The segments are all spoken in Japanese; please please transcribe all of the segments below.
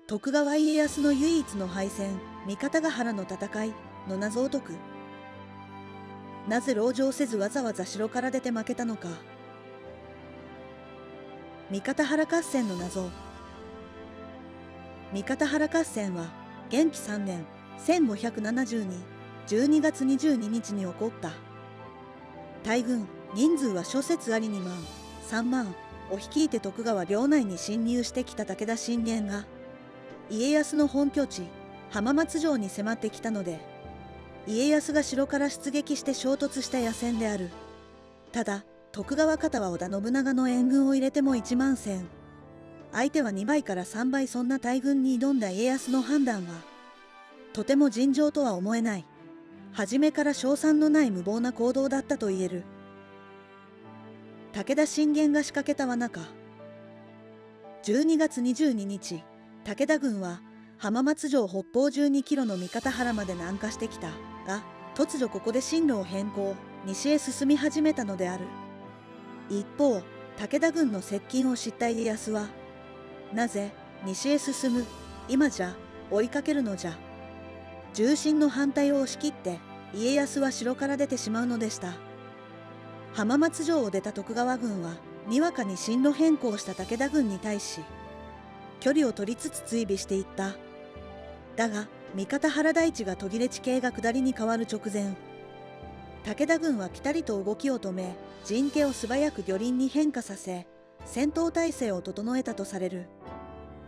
徳川家康の唯一の敗戦、三方ヶ原の戦いの謎を解く。なぜ籠城せずわざわざ城から出て負けたのか。三方原合戦の謎。三方原合戦は元亀3年1572、12月22日に起こった。大軍人数は諸説あり2万、3万を率いて徳川領内に侵入してきた武田信玄が家康の本拠地浜松城に迫ってきたので、家康が城から出撃して衝突した野戦である。ただ徳川方は織田信長の援軍を入れても1万1000、相手は2倍から3倍、そんな大軍に挑んだ家康の判断はとても尋常とは思えない。初めから勝算のない無謀な行動だったと言える。武田信玄が仕掛けた罠か。12月22日、武田軍は浜松城北方12キロの三方原まで南下してきたが、突如ここで進路を変更、西へ進み始めたのである。一方、武田軍の接近を知った家康は、なぜ西へ進む、今じゃ追いかけるのじゃ。重臣の反対を押し切って家康は城から出てしまうのでした。浜松城を出た徳川軍はにわかに進路変更した武田軍に対し距離を取りつつ追尾していった。だが三方原台地が途切れ地形が下りに変わる直前、武田軍はピタリと動きを止め、陣形を素早く魚輪に変化させ戦闘態勢を整えたとされる。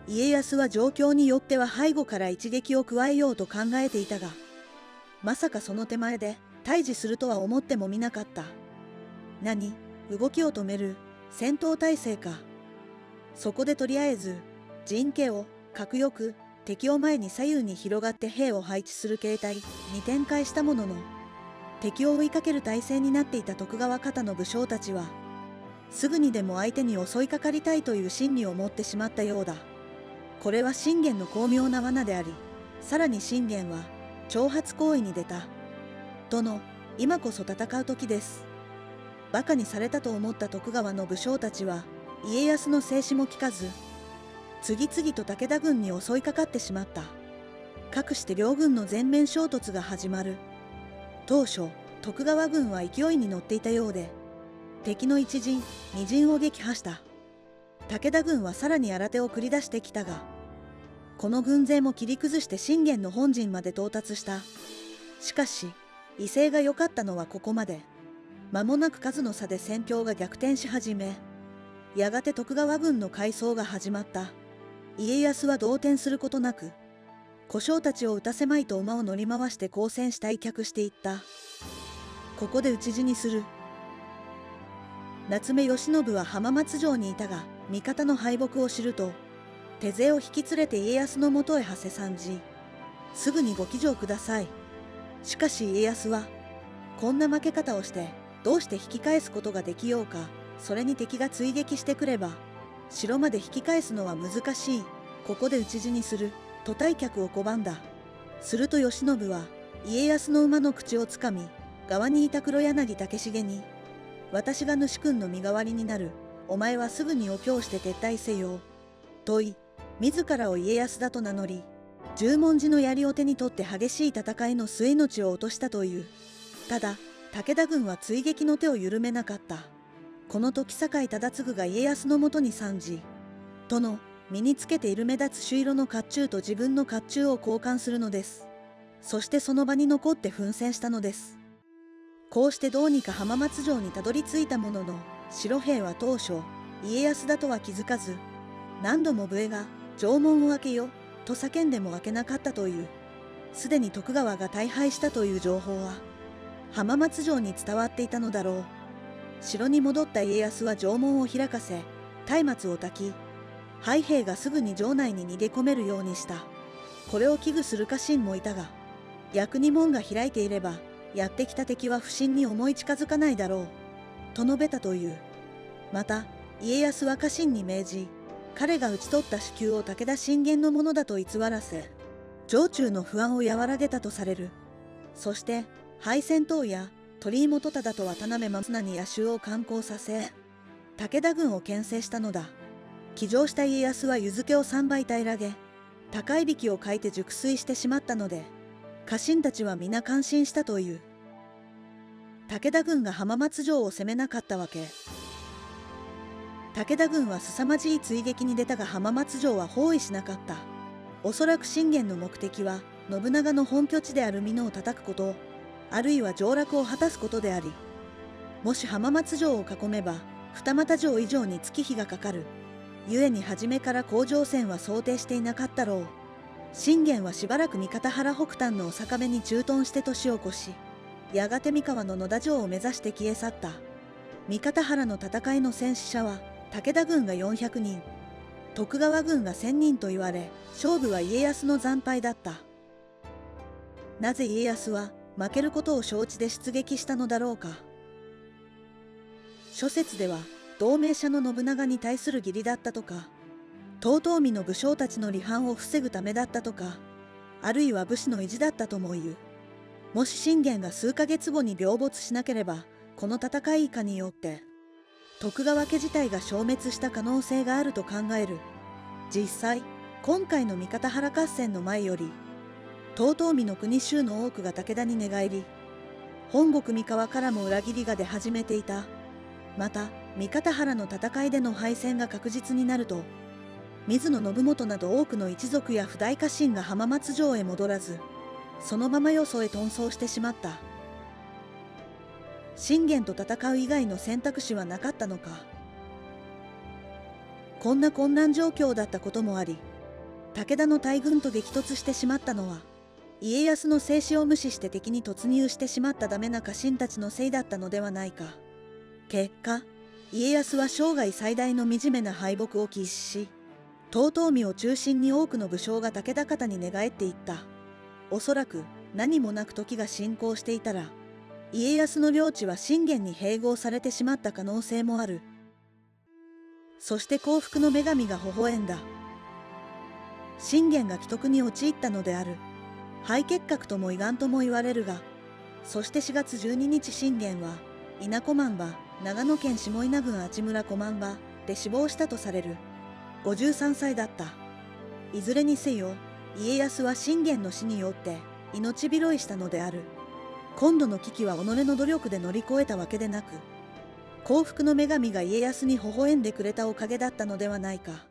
家康は状況によっては背後から一撃を加えようと考えていたが、まさかその手前で対峙するとは思ってもみなかった。何、動きを止める戦闘態勢か。そこでとりあえず陣形を角よく敵を前に左右に広がって兵を配置する形態に展開したものの、敵を追いかける態勢になっていた徳川方の武将たちはすぐにでも相手に襲いかかりたいという心理を持ってしまったようだ。これは信玄の巧妙な罠であり、さらに信玄は挑発行為に出た。殿、今こそ戦う時です。馬鹿にされたと思った徳川の武将たちは家康の制止も聞かず、次々と武田軍に襲いかかってしまった。かくして両軍の全面衝突が始まる。当初徳川軍は勢いに乗っていたようで、敵の一陣二陣を撃破した。武田軍はさらに新手を繰り出してきたが、この軍勢も切り崩して信玄の本陣まで到達した。しかし威勢が良かったのはここまで。間もなく数の差で戦況が逆転し始め、やがて徳川軍の改装が始まった。家康は動転することなく小将たちを撃たせまいと馬を乗り回して抗戦し退却していった。ここで討ち死にする。夏目吉信は浜松城にいたが、味方の敗北を知ると手勢を引き連れて家康のもとへ馳せ参じ、すぐにご騎乗ください。しかし家康は、こんな負け方をしてどうして引き返すことができようか。それに敵が追撃してくれば城まで引き返すのは難しい。ここで討ち死にすると退却を拒んだ。すると慶喜は家康の馬の口をつかみ、側にいた黒柳武重に、私が主君の身代わりになる。お前はすぐにお京して撤退せよ。と言い、自らを家康だと名乗り、十文字の槍を手に取って激しい戦いの末命を落としたという。ただ武田軍は追撃の手を緩めなかった。この時酒井忠次が家康のもとに参じ、殿、身につけている目立つ朱色の甲冑と自分の甲冑を交換するのです。そしてその場に残って奮戦したのです。こうしてどうにか浜松城にたどり着いたものの、城兵は当初家康だとは気づかず、何度も武衛が城門を開けよと叫んでも開けなかったという。すでに徳川が大敗したという情報は浜松城に伝わっていたのだろう。城に戻った家康は城門を開かせ、松明を焚き、敗兵がすぐに城内に逃げ込めるようにした。これを危惧する家臣もいたが、逆に門が開いていればやってきた敵は不審に思い近づかないだろうと述べたという。また家康は家臣に命じ、彼が討ち取った首級を武田信玄のものだと偽らせ、城中の不安を和らげたとされる。そして敗戦当夜、鳥居元忠と渡辺正成に野襲を敢行させ、武田軍を牽制したのだ。騎乗した家康は湯漬けを3倍平らげ、高いびきをかいて熟睡してしまったので、家臣たちは皆感心したという。武田軍が浜松城を攻めなかったわけ。武田軍は凄まじい追撃に出たが浜松城は包囲しなかった。おそらく信玄の目的は信長の本拠地である美濃を叩くこと、あるいは上洛を果たすことであり、もし浜松城を囲めば二俣城以上に月日がかかる。故に初めから甲状腺は想定していなかったろう。信玄はしばらく三方原北端のお坂部に駐屯して年を越し、やがて三河の野田城を目指して消え去った。三方原の戦いの戦死者は武田軍が400人、徳川軍が1000人と言われ、勝負は家康の惨敗だった。なぜ家康は負けることを承知で出撃したのだろうか。諸説では同盟者の信長に対する義理だったとか、遠江の武将たちの離反を防ぐためだったとか、あるいは武士の意地だったとも言う。もし信玄が数ヶ月後に病没しなければ、この戦い以下によって徳川家自体が消滅した可能性があると考える。実際、今回の三方原合戦の前より、遠江の国衆の多くが武田に寝返り、本国三河からも裏切りが出始めていた。また、三方原の戦いでの敗戦が確実になると、水野信元など多くの一族や譜代家臣が浜松城へ戻らず、そのままよそへ遁走してしまった。信玄と戦う以外の選択肢はなかったのか。こんな混乱状況だったこともあり、武田の大軍と激突してしまったのは、家康の制止を無視して敵に突入してしまったダメな家臣たちのせいだったのではないか。結果、家康は生涯最大の惨めな敗北を喫し、遠江を中心に多くの武将が武田方に寝返っていった。おそらく何もなく時が進行していたら、家康の領地は信玄に併合されてしまった可能性もある。そして幸福の女神が微笑んだ。信玄が危篤に陥ったのである。肺結核とも胃がんとも言われるが、そして4月12日信玄は稲子万場、長野県下稲郡阿智村小万場で死亡したとされる。53歳だった。いずれにせよ、家康は信玄の死によって命拾いしたのである。今度の危機は己の努力で乗り越えたわけでなく、幸福の女神が家康に微笑んでくれたおかげだったのではないか。